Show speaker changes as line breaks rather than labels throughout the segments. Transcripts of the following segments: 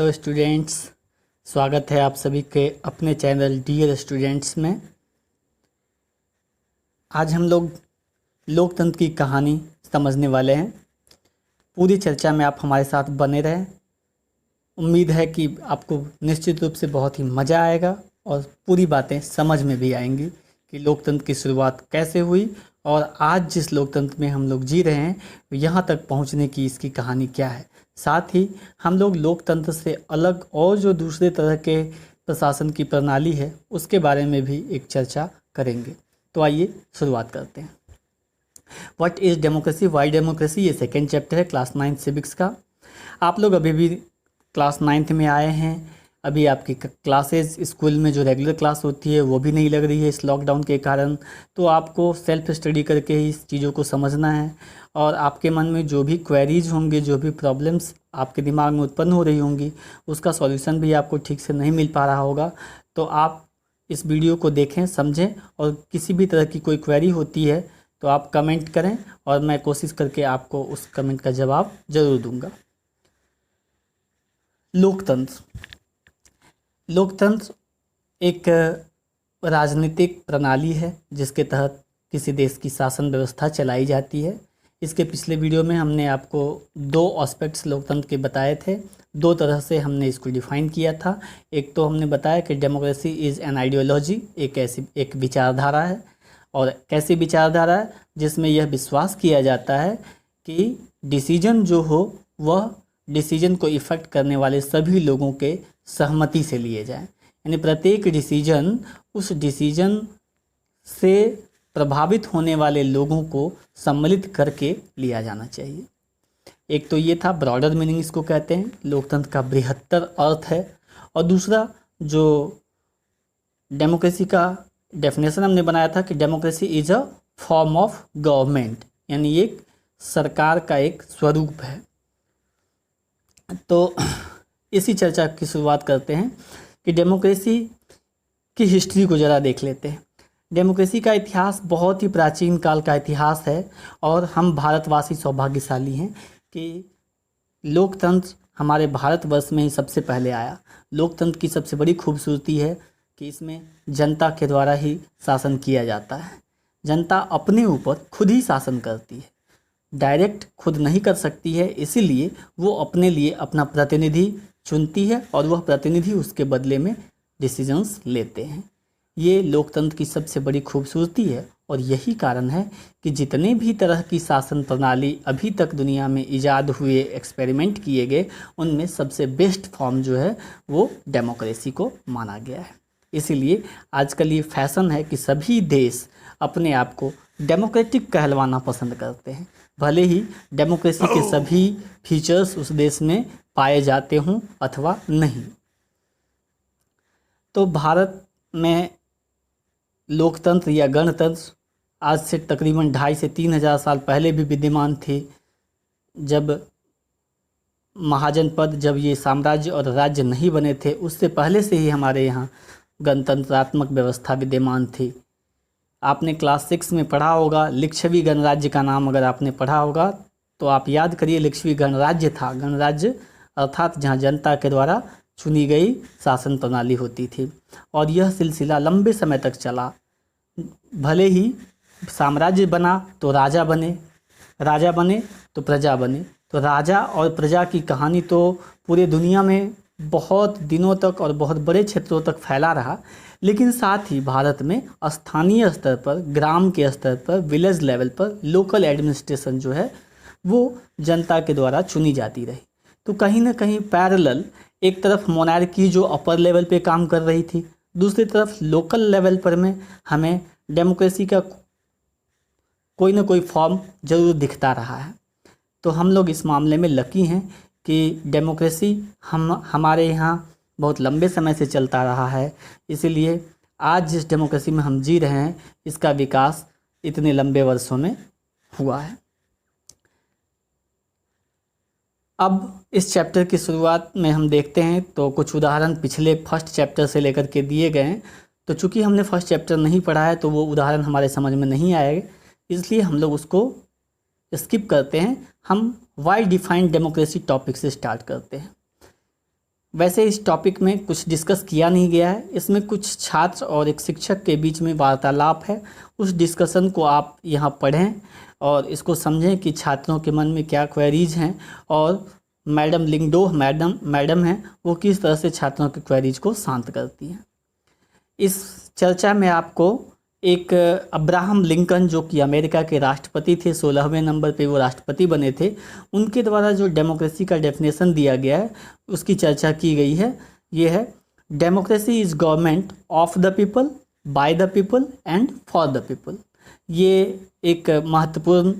Hello students, स्वागत है आप सभी के अपने चैनल डियर स्टूडेंट्स में। आज हम लोग लोकतंत्र की कहानी समझने वाले हैं। पूरी चर्चा में आप हमारे साथ बने रहें। उम्मीद है कि आपको निश्चित रूप से बहुत ही मज़ा आएगा और पूरी बातें समझ में भी आएंगी कि लोकतंत्र की शुरुआत कैसे हुई और आज जिस लोकतंत्र में हम लोग जी रहे हैं यहाँ तक पहुँचने की इसकी कहानी क्या है। साथ ही हम लोग लोकतंत्र से अलग और जो दूसरे तरह के प्रशासन की प्रणाली है उसके बारे में भी एक चर्चा करेंगे। तो आइए शुरुआत करते हैं। What is democracy, Y democracy, ये सेकेंड चैप्टर है क्लास 9 सिविक्स का। आप लोग अभी भी क्लास 9th में आए हैं। अभी आपकी क्लासेस स्कूल में जो रेगुलर क्लास होती है वो भी नहीं लग रही है इस लॉकडाउन के कारण। तो आपको सेल्फ स्टडी करके ही इस चीज़ों को समझना है और आपके मन में जो भी क्वेरीज होंगे, जो भी प्रॉब्लम्स आपके दिमाग में उत्पन्न हो रही होंगी, उसका सॉल्यूशन भी आपको ठीक से नहीं मिल पा रहा होगा। तो आप इस वीडियो को देखें, समझें और किसी भी तरह की कोई क्वेरी होती है तो आप कमेंट करें और मैं कोशिश करके आपको उस कमेंट का जवाब ज़रूर दूंगा। लोकतंत्र एक राजनीतिक प्रणाली है जिसके तहत किसी देश की शासन व्यवस्था चलाई जाती है। इसके पिछले वीडियो में हमने आपको दो एस्पेक्ट्स लोकतंत्र के बताए थे। दो तरह से हमने इसको डिफाइन किया था। एक तो हमने बताया कि डेमोक्रेसी इज़ एन आइडियोलॉजी, एक विचारधारा है। और कैसी विचारधारा है? जिसमें यह विश्वास किया जाता है कि डिसीजन जो हो वह डिसीजन को इफ़ेक्ट करने वाले सभी लोगों के सहमति से लिए जाएं। यानी प्रत्येक डिसीजन उस डिसीजन से प्रभावित होने वाले लोगों को सम्मिलित करके लिया जाना चाहिए। एक तो ये था ब्रॉडर मीनिंग, इसको कहते हैं, लोकतंत्र का बृहत्तर अर्थ है। और दूसरा जो डेमोक्रेसी का डेफिनेशन हमने बनाया था कि democracy is a form of government, यानी एक सरकार का एक स्वरूप है। तो इसी चर्चा की शुरुआत करते हैं कि डेमोक्रेसी की हिस्ट्री को ज़रा देख लेते हैं। डेमोक्रेसी का इतिहास बहुत ही प्राचीन काल का इतिहास है और हम भारतवासी सौभाग्यशाली हैं कि लोकतंत्र हमारे भारतवर्ष में ही सबसे पहले आया। लोकतंत्र की सबसे बड़ी खूबसूरती है कि इसमें जनता के द्वारा ही शासन किया जाता है। जनता अपने ऊपर खुद ही शासन करती है, डायरेक्ट खुद नहीं कर सकती है, इसीलिए वो अपने लिए अपना प्रतिनिधि चुनती है और वह प्रतिनिधि उसके बदले में डिसीजंस लेते हैं। ये लोकतंत्र की सबसे बड़ी खूबसूरती है और यही कारण है कि जितने भी तरह की शासन प्रणाली अभी तक दुनिया में ईजाद हुए, एक्सपेरिमेंट किए गए, उनमें सबसे बेस्ट फॉर्म जो है वो डेमोक्रेसी को माना गया है। इसीलिए आजकल ये फैशन है कि सभी देश अपने आप को डेमोक्रेटिक कहलवाना पसंद करते हैं, भले ही डेमोक्रेसी के सभी फीचर्स उस देश में पाए जाते हों अथवा नहीं। तो भारत में लोकतंत्र या गणतंत्र आज से तकरीबन 2,500 से 3,000 साल पहले भी विद्यमान थे। जब महाजनपद, जब ये साम्राज्य और राज्य नहीं बने थे, उससे पहले से ही हमारे यहाँ गणतंत्रात्मक व्यवस्था विद्यमान थी। आपने क्लास 6 में पढ़ा होगा, लिच्छवी गणराज्य का नाम अगर आपने पढ़ा होगा तो आप याद करिए, लिच्छवी गणराज्य था। गणराज्य अर्थात जहाँ जनता के द्वारा चुनी गई शासन प्रणाली होती थी और यह सिलसिला लंबे समय तक चला। भले ही साम्राज्य बना तो राजा बने, राजा बने तो प्रजा बने। तो राजा और प्रजा की कहानी तो पूरे दुनिया में बहुत दिनों तक और बहुत बड़े क्षेत्रों तक फैला रहा, लेकिन साथ ही भारत में स्थानीय स्तर पर, ग्राम के स्तर पर, विलेज लेवल पर लोकल एडमिनिस्ट्रेशन जो है वो जनता के द्वारा चुनी जाती रही। तो कहीं ना कहीं पैरेलल एक तरफ मोनार्की जो अपर लेवल पे काम कर रही थी, दूसरी तरफ लोकल लेवल पर में हमें डेमोक्रेसी का कोई ना कोई फॉर्म ज़रूर दिखता रहा है। तो हम लोग इस मामले में लकी हैं कि डेमोक्रेसी हमारे यहाँ बहुत लंबे समय से चलता रहा है। इसीलिए आज जिस डेमोक्रेसी में हम जी रहे हैं इसका विकास इतने लंबे वर्षों में हुआ है। अब इस चैप्टर की शुरुआत में हम देखते हैं तो कुछ उदाहरण पिछले फर्स्ट चैप्टर से लेकर के दिए गए हैं। तो चूँकि हमने फर्स्ट चैप्टर नहीं पढ़ा है तो वो उदाहरण हमारे समझ में नहीं आएगा, इसलिए हम लोग उसको स्किप करते हैं। हम वाई डिफाइंड डेमोक्रेसी टॉपिक से स्टार्ट करते हैं। वैसे इस टॉपिक में कुछ डिस्कस किया नहीं गया है, इसमें कुछ छात्र और एक शिक्षक के बीच में वार्तालाप है। उस डिस्कशन को आप यहाँ पढ़ें और इसको समझें कि छात्रों के मन में क्या क्वेरीज हैं और मैडम लिंगडोह मैडम हैं वो किस तरह से छात्रों के क्वेरीज को शांत करती हैं। इस चर्चा में आपको एक अब्राहम लिंकन जो कि अमेरिका के राष्ट्रपति थे, 16वें नंबर पे वो राष्ट्रपति बने थे, उनके द्वारा जो डेमोक्रेसी का डेफिनेशन दिया गया है उसकी चर्चा की गई है। ये है democracy is government of the people, bye the people and for the people. ये एक महत्वपूर्ण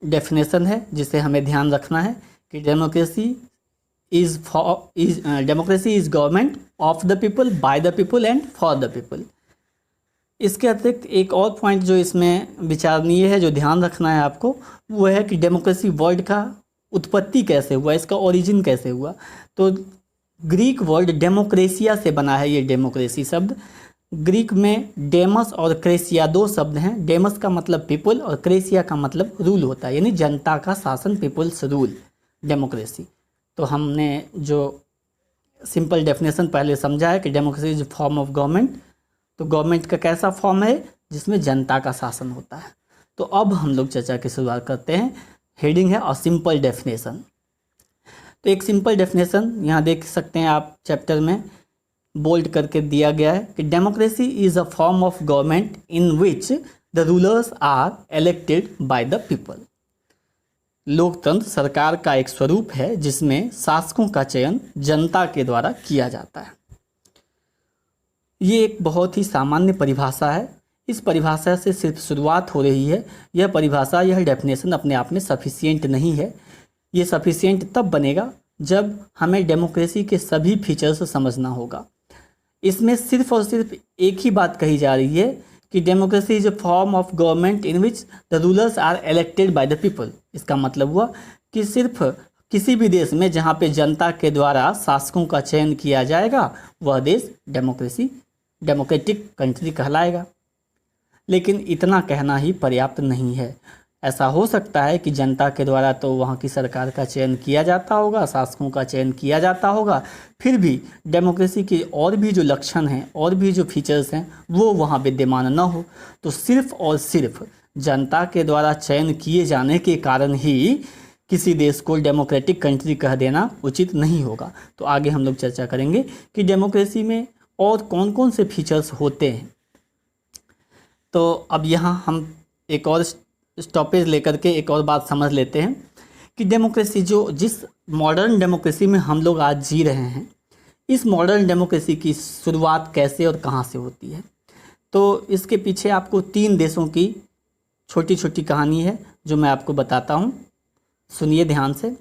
डेफिनेशन है जिसे हमें ध्यान रखना है कि democracy is government of the people, bye the people and for the people. इसके अतिरिक्त एक और पॉइंट जो इसमें विचारणीय है, जो ध्यान रखना है आपको, वो है कि डेमोक्रेसी वर्ड का उत्पत्ति कैसे हुआ, इसका ओरिजिन कैसे हुआ। तो ग्रीक वर्ड डेमोक्रेसिया से बना है। ये डेमोक्रेसी शब्द ग्रीक में डेमस और क्रेसिया दो शब्द हैं। डेमस का मतलब पीपल और क्रेसिया का मतलब रूल होता है, यानी जनता का शासन, पीपल्स रूल, डेमोक्रेसी। तो हमने जो सिंपल डेफिनेशन पहले समझा है कि democracy is form of government. तो गवर्नमेंट का कैसा फॉर्म है, जिसमें जनता का शासन होता है। तो अब हम लोग चर्चा की शुरुआत करते हैं। हेडिंग है और सिंपल डेफिनेशन। तो एक सिंपल डेफिनेशन यहाँ देख सकते हैं आप, चैप्टर में बोल्ड करके दिया गया है कि democracy is a form of government in which the rulers are elected by the people. लोकतंत्र सरकार का एक स्वरूप है जिसमें शासकों का चयन जनता के द्वारा किया जाता है। ये एक बहुत ही सामान्य परिभाषा है। इस परिभाषा से सिर्फ शुरुआत हो रही है। यह परिभाषा, यह डेफिनेशन अपने आप में सफिशिएंट नहीं है। ये सफिशिएंट तब बनेगा जब हमें डेमोक्रेसी के सभी फीचर्स समझना होगा। इसमें सिर्फ और सिर्फ एक ही बात कही जा रही है कि democracy is a form of government in which the rulers are elected by the people. इसका मतलब हुआ कि सिर्फ किसी भी देश में जहाँ पे जनता के द्वारा शासकों का चयन किया जाएगा वह देश डेमोक्रेटिक कंट्री कहलाएगा। लेकिन इतना कहना ही पर्याप्त नहीं है। ऐसा हो सकता है कि जनता के द्वारा तो वहाँ की सरकार का चयन किया जाता होगा, शासकों का चयन किया जाता होगा, फिर भी डेमोक्रेसी के और भी जो लक्षण हैं और भी जो फीचर्स हैं वो वहाँ विद्यमान न हो। तो सिर्फ और सिर्फ जनता के द्वारा चयन किए जाने के कारण ही किसी देश को डेमोक्रेटिक कंट्री कह देना उचित नहीं होगा। तो आगे हम लोग चर्चा करेंगे कि डेमोक्रेसी में और कौन कौन से फीचर्स होते हैं। तो अब यहाँ हम एक और स्टॉपेज लेकर के एक और बात समझ लेते हैं कि डेमोक्रेसी जिस मॉडर्न डेमोक्रेसी में हम लोग आज जी रहे हैं, इस मॉडर्न डेमोक्रेसी की शुरुआत कैसे और कहाँ से होती है। तो इसके पीछे आपको 3 देशों की छोटी छोटी कहानी है जो मैं आपको बताता हूँ, सुनिए ध्यान से।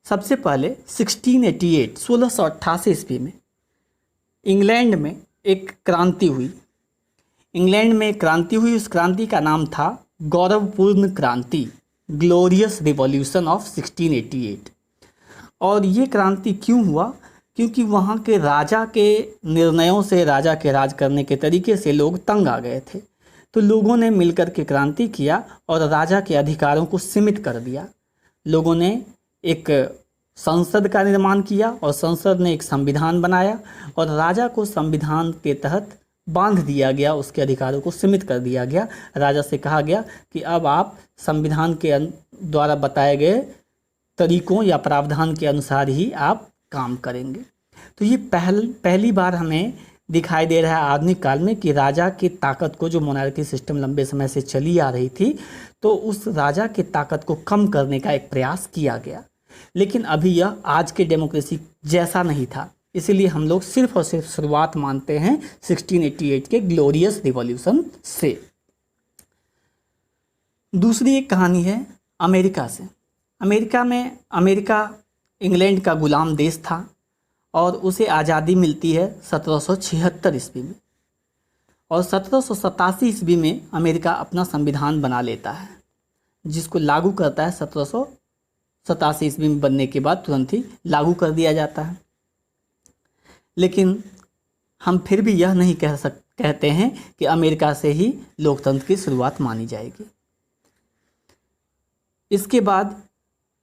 सबसे पहले 1688 ईस्वी में इंग्लैंड में एक क्रांति हुई। उस क्रांति का नाम था गौरवपूर्ण क्रांति, ग्लोरियस रिवॉल्यूशन ऑफ 1688। और ये क्रांति क्यों हुआ? क्योंकि वहाँ के राजा के निर्णयों से, राजा के राज करने के तरीके से लोग तंग आ गए थे। तो लोगों ने मिलकर के क्रांति किया और राजा के अधिकारों को सीमित कर दिया। लोगों ने एक संसद का निर्माण किया और संसद ने एक संविधान बनाया और राजा को संविधान के तहत बांध दिया गया, उसके अधिकारों को सीमित कर दिया गया। राजा से कहा गया कि अब आप संविधान के द्वारा बताए गए तरीकों या प्रावधान के अनुसार ही आप काम करेंगे। तो ये पहली बार हमें दिखाई दे रहा है आधुनिक काल में कि राजा की ताकत को, जो मोनार्की सिस्टम लंबे समय से चली आ रही थी, तो उस राजा की ताकत को कम करने का एक प्रयास किया गया। लेकिन अभी यह आज के डेमोक्रेसी जैसा नहीं था, इसीलिए हम लोग सिर्फ और सिर्फ शुरुआत मानते हैं 1688 के ग्लोरियस रिवॉल्यूशन से। दूसरी एक कहानी है अमेरिका से। अमेरिका इंग्लैंड का गुलाम देश था और उसे आज़ादी मिलती है 1776 ईस्वी में, और 1787 ईस्वी में अमेरिका अपना संविधान बना लेता है, जिसको लागू करता है 1787 ईस्वी में बनने के बाद तुरंत ही लागू कर दिया जाता है। लेकिन हम फिर भी यह नहीं कहते हैं कि अमेरिका से ही लोकतंत्र की शुरुआत मानी जाएगी। इसके बाद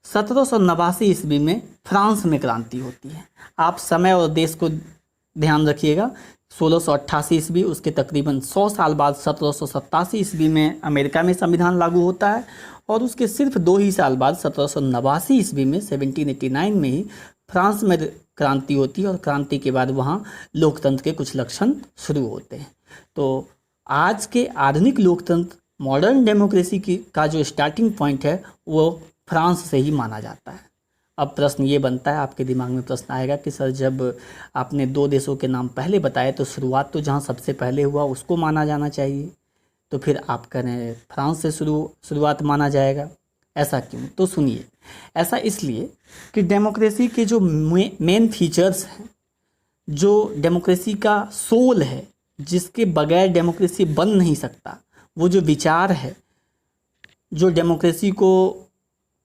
1789 ईस्वी में फ्रांस में क्रांति होती है। आप समय और देश को ध्यान रखिएगा। 1688 ईस्वी, उसके तकरीबन 100 साल बाद 1787 ईस्वी में अमेरिका में संविधान लागू होता है, और उसके सिर्फ 2 ही साल बाद 1789 ईस्वी में 1789 में ही फ्रांस में क्रांति होती है, और क्रांति के बाद वहाँ लोकतंत्र के कुछ लक्षण शुरू होते हैं। तो आज के आधुनिक लोकतंत्र, मॉडर्न डेमोक्रेसी की का जो स्टार्टिंग पॉइंट है वो फ्रांस से ही माना जाता है। अब प्रश्न ये बनता है, आपके दिमाग में प्रश्न आएगा कि सर जब आपने 2 देशों के नाम पहले बताए तो शुरुआत तो जहाँ सबसे पहले हुआ उसको माना जाना चाहिए, तो फिर आप कह रहे हैं फ्रांस से शुरुआत माना जाएगा, ऐसा क्यों? तो सुनिए, ऐसा इसलिए कि डेमोक्रेसी के जो मेन फीचर्स हैं, जो डेमोक्रेसी का सोल है, जिसके बगैर डेमोक्रेसी बन नहीं सकता, वो जो विचार है, जो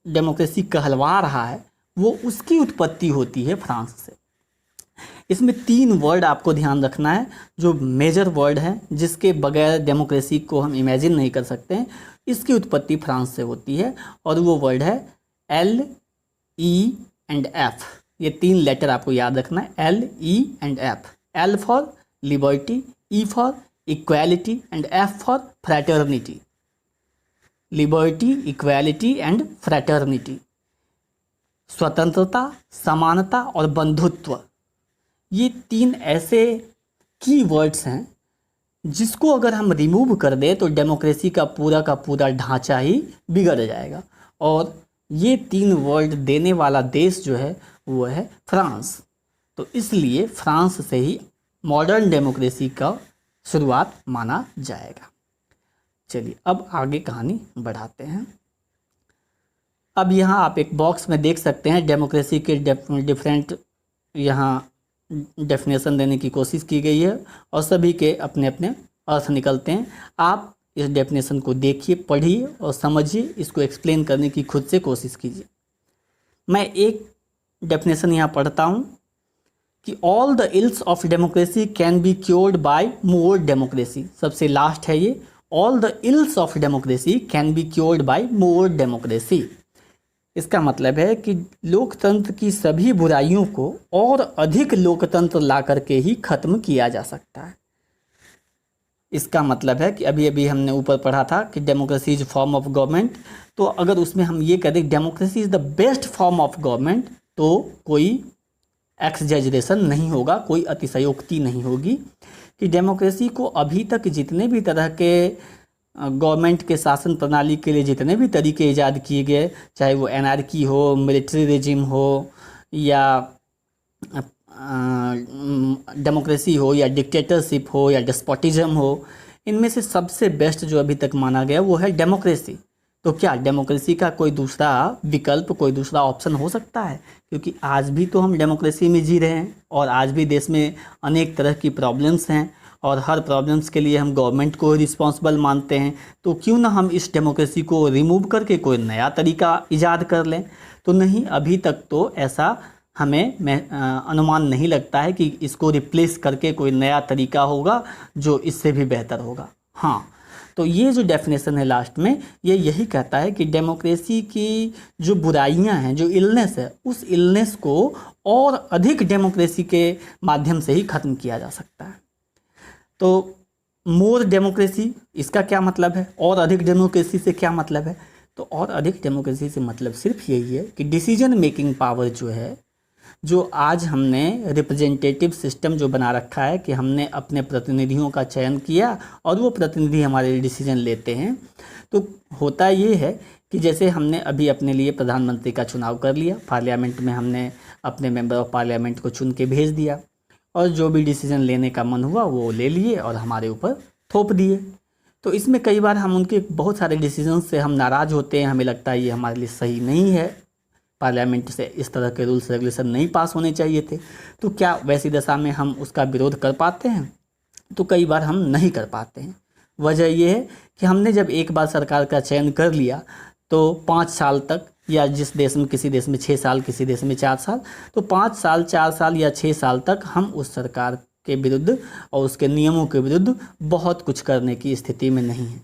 डेमोक्रेसी कहलवा रहा है, वो उसकी उत्पत्ति होती है फ्रांस से। इसमें 3 वर्ड आपको ध्यान रखना है जो मेजर वर्ड हैं, जिसके बगैर डेमोक्रेसी को हम इमेजिन नहीं कर सकते हैं। इसकी उत्पत्ति फ्रांस से होती है, और वो वर्ड है L, E and F। ये 3 लेटर आपको याद रखना है, L, E and F। L for liberty, E for equality and F for fraternity. Liberty, equality and fraternity, स्वतंत्रता, समानता और बंधुत्व, ये 3 ऐसे की वर्ड्स हैं जिसको अगर हम रिमूव कर दें तो डेमोक्रेसी का पूरा ढांचा ही बिगड़ जाएगा। और ये 3 वर्ड देने वाला देश जो है वो है फ्रांस। तो इसलिए फ्रांस से ही मॉडर्न डेमोक्रेसी का शुरुआत माना जाएगा। चलिए अब आगे कहानी बढ़ाते हैं। अब यहाँ आप एक बॉक्स में देख सकते हैं डेमोक्रेसी के डिफरेंट यहाँ डेफिनेशन देने की कोशिश की गई है, और सभी के अपने अपने अर्थ निकलते हैं। आप इस डेफिनेशन को देखिए, पढ़िए और समझिए, इसको एक्सप्लेन करने की खुद से कोशिश कीजिए। मैं एक डेफिनेशन यहाँ पढ़ता हूँ कि all the ills of democracy can be cured by more democracy. सबसे लास्ट है ये, all the ills of democracy can be cured by more democracy. इसका मतलब है कि लोकतंत्र की सभी बुराइयों को और अधिक लोकतंत्र ला करके ही खत्म किया जा सकता है। इसका मतलब है कि अभी हमने ऊपर पढ़ा था कि democracy is form of government, तो अगर उसमें हम ये कहें democracy is the best form of government, तो कोई एक्सजेजरेशन नहीं होगा, कोई अतिशयोक्ति नहीं होगी कि डेमोक्रेसी को अभी तक जितने भी तरह के गवर्नमेंट के शासन प्रणाली के लिए जितने भी तरीके ईजाद किए गए, चाहे वो एनार्की हो, मिलिट्री रेजिम हो, या डेमोक्रेसी हो, या डिक्टेटरशिप हो, या डेस्पोटिज्म हो, इनमें से सबसे बेस्ट जो अभी तक माना गया वो है डेमोक्रेसी। तो क्या डेमोक्रेसी का कोई दूसरा विकल्प, कोई दूसरा ऑप्शन हो सकता है? क्योंकि आज भी तो हम डेमोक्रेसी में जी रहे हैं, और आज भी देश में अनेक तरह की प्रॉब्लम्स हैं, और हर प्रॉब्लम्स के लिए हम गवर्नमेंट को रिस्पॉन्सिबल मानते हैं। तो क्यों ना हम इस डेमोक्रेसी को रिमूव करके कोई नया तरीका ईजाद कर लें? तो नहीं, अभी तक तो ऐसा हमें अनुमान नहीं लगता है कि इसको रिप्लेस करके कोई नया तरीका होगा जो इससे भी बेहतर होगा। हाँ, तो ये जो डेफिनेशन है लास्ट में, ये यही कहता है कि डेमोक्रेसी की जो बुराइयां हैं, जो इलनेस है, उस इलनेस को और अधिक डेमोक्रेसी के माध्यम से ही ख़त्म किया जा सकता है। तो मोर डेमोक्रेसी, इसका क्या मतलब है? और अधिक डेमोक्रेसी से क्या मतलब है? तो और अधिक डेमोक्रेसी से मतलब सिर्फ यही है कि डिसीजन मेकिंग पावर जो है, जो आज हमने रिप्रेजेंटेटिव सिस्टम जो बना रखा है कि हमने अपने प्रतिनिधियों का चयन किया और वो प्रतिनिधि हमारे लिए डिसीजन लेते हैं, तो होता ये है कि जैसे हमने अभी अपने लिए प्रधानमंत्री का चुनाव कर लिया, पार्लियामेंट में हमने अपने मेंबर ऑफ पार्लियामेंट को चुन के भेज दिया, और जो भी डिसीजन लेने का मन हुआ वो ले लिए और हमारे ऊपर थोप दिए। तो इसमें कई बार हम उनके बहुत सारे डिसीजन से हम नाराज़ होते हैं, हमें लगता है ये हमारे लिए सही नहीं है, पार्लियामेंट से इस तरह के रूल्स रेगुलेशन नहीं पास होने चाहिए थे। तो क्या वैसी दशा में हम उसका विरोध कर पाते हैं? तो कई बार हम नहीं कर पाते हैं। वजह ये है कि हमने जब एक बार सरकार का चयन कर लिया तो 5 साल तक, या जिस देश में, किसी देश में 6 साल, किसी देश में 4 साल, तो 5 साल, 4 साल या 6 साल तक हम उस सरकार के विरुद्ध और उसके नियमों के विरुद्ध बहुत कुछ करने की स्थिति में नहीं है।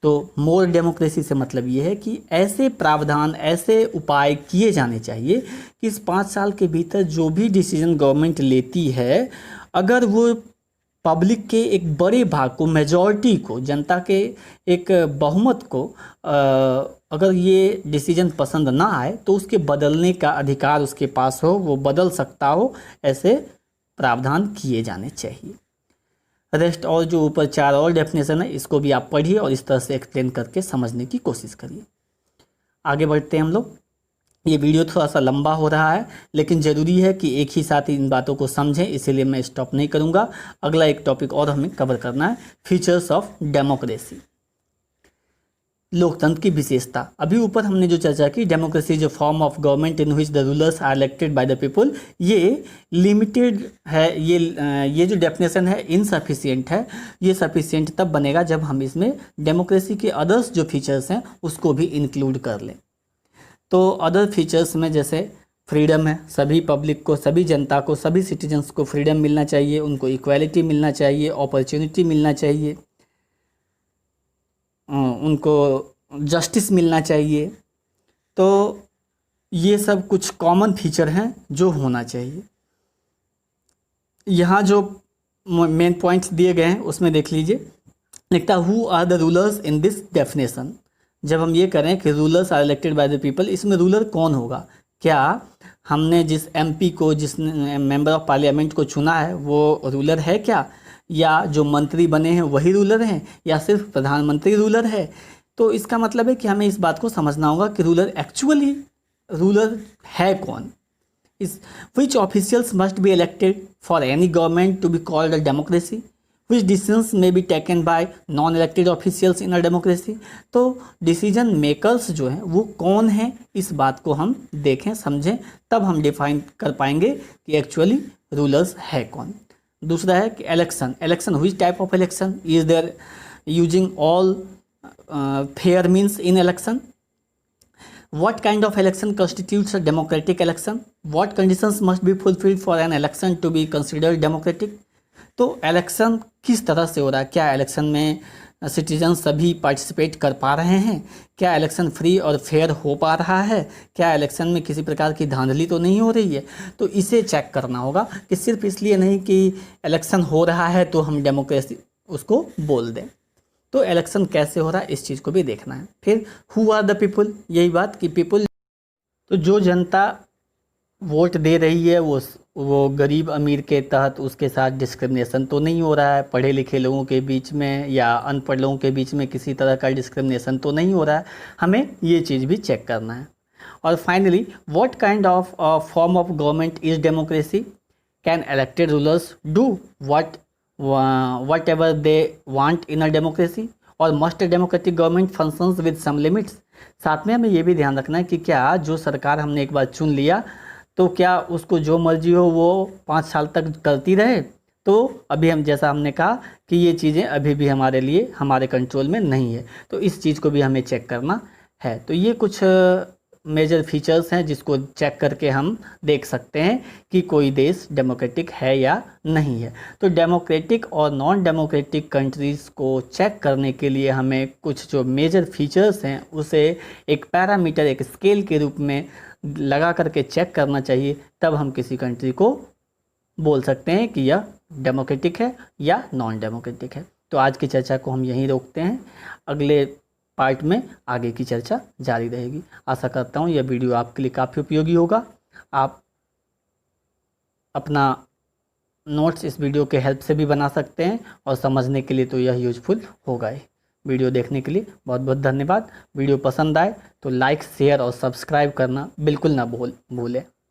तो मोर डेमोक्रेसी से मतलब ये है कि ऐसे प्रावधान, ऐसे उपाय किए जाने चाहिए कि इस 5 साल के भीतर जो भी डिसीजन गवर्नमेंट लेती है, अगर वो पब्लिक के एक बड़े भाग को, मेजॉरिटी को, जनता के एक बहुमत को अगर ये डिसीजन पसंद ना आए तो उसके बदलने का अधिकार उसके पास हो, वो बदल सकता हो, ऐसे प्रावधान किए जाने चाहिए। रेस्ट और जो ऊपर 4 और डेफिनेशन है इसको भी आप पढ़िए और इस तरह से एक्सप्लेन करके समझने की कोशिश करिए। आगे बढ़ते हैं हम लोग। ये वीडियो थोड़ा सा लंबा हो रहा है, लेकिन ज़रूरी है कि एक ही साथ इन बातों को समझें, इसीलिए मैं स्टॉप नहीं करूँगा। अगला एक टॉपिक और हमें कवर करना है, फीचर्स ऑफ डेमोक्रेसी, लोकतंत्र की विशेषता। अभी ऊपर हमने जो चर्चा की, डेमोक्रेसी जो form of government in which the rulers are elected by the people, ये लिमिटेड है। ये जो डेफिनेशन है इनसफिशिएंट है। ये सफिशिएंट तब बनेगा जब हम इसमें डेमोक्रेसी के अदर्स जो फीचर्स हैं उसको भी इंक्लूड कर लें। तो अदर फीचर्स में जैसे फ्रीडम है, सभी पब्लिक को, सभी जनता को, सभी सिटीजन्स को फ्रीडम मिलना चाहिए, उनको इक्वालिटी मिलना चाहिए, अपॉर्चुनिटी मिलना चाहिए, उनको जस्टिस मिलना चाहिए। तो ये सब कुछ कॉमन फीचर हैं जो होना चाहिए। यहाँ जो मेन पॉइंट्स दिए गए हैं उसमें देख लीजिए, लिखता who are the rulers in this definition. जब हम ये करें कि rulers are elected by the people, इसमें रूलर कौन होगा? क्या हमने जिस एमपी को, जिस मेंबर ऑफ पार्लियामेंट को चुना है वो रूलर है क्या? या जो मंत्री बने हैं वही रूलर हैं, या सिर्फ प्रधानमंत्री रूलर है? तो इसका मतलब है कि हमें इस बात को समझना होगा कि रूलर एक्चुअली रूलर है कौन। इस which officials must be elected for any government to be called a democracy, which decisions may be taken by non elected officials in a democracy. तो डिसीजन मेकर्स जो हैं वो कौन हैं, इस बात को हम देखें, समझें, तब हम डिफाइन कर पाएंगे कि एक्चुअली रूलर्स है कौन। दूसरा है कि election which type of election is there, using all fair means in election, what kind of election constitutes a democratic election, what conditions must be fulfilled for an election to be considered democratic। तो election किस तरह से हो रहा है, क्या election में citizen सभी पार्टिसिपेट कर पा रहे हैं, क्या इलेक्शन फ्री और फेयर हो पा रहा है, क्या इलेक्शन में किसी प्रकार की धांधली तो नहीं हो रही है। तो इसे चेक करना होगा कि सिर्फ इसलिए नहीं कि इलेक्शन हो रहा है तो हम डेमोक्रेसी उसको बोल दें। तो इलेक्शन कैसे हो रहा है इस चीज़ को भी देखना है। फिर हु आर द पीपल, यही बात कि पीपल, तो जो जनता वोट दे रही है वो गरीब अमीर के तहत उसके साथ डिस्क्रिमिनेशन तो नहीं हो रहा है, पढ़े लिखे लोगों के बीच में या अनपढ़ लोगों के बीच में किसी तरह का डिस्क्रिमिनेशन तो नहीं हो रहा है, हमें ये चीज़ भी चेक करना है। और finally, what kind of form of government is democracy, can elected rulers do whatever they want in a democracy, और must democratic government functions with some limits. साथ में हमें ये भी ध्यान रखना है कि क्या जो सरकार हमने एक बार चुन लिया तो क्या उसको जो मर्जी हो वो 5 साल तक करती रहे। तो अभी हम, जैसा हमने कहा कि ये चीज़ें अभी भी हमारे लिए, हमारे कंट्रोल में नहीं है, तो इस चीज़ को भी हमें चेक करना है। तो ये कुछ मेजर फीचर्स हैं जिसको चेक करके हम देख सकते हैं कि कोई देश डेमोक्रेटिक है या नहीं है। तो डेमोक्रेटिक और नॉन डेमोक्रेटिक कंट्रीज़ को चेक करने के लिए हमें कुछ जो मेजर फीचर्स हैं उसे एक पैरामीटर, एक स्केल के रूप में लगा करके चेक करना चाहिए, तब हम किसी कंट्री को बोल सकते हैं कि यह डेमोक्रेटिक है या नॉन डेमोक्रेटिक है। तो आज की चर्चा को हम यहीं रोकते हैं, अगले पार्ट में आगे की चर्चा जारी रहेगी। आशा करता हूँ यह वीडियो आपके लिए काफ़ी उपयोगी होगा। आप अपना नोट्स इस वीडियो के हेल्प से भी बना सकते हैं और समझने के लिए तो यह यूजफुल होगा ही। वीडियो देखने के लिए बहुत बहुत धन्यवाद। वीडियो पसंद आए तो लाइक, शेयर और सब्सक्राइब करना बिल्कुल ना भूलें।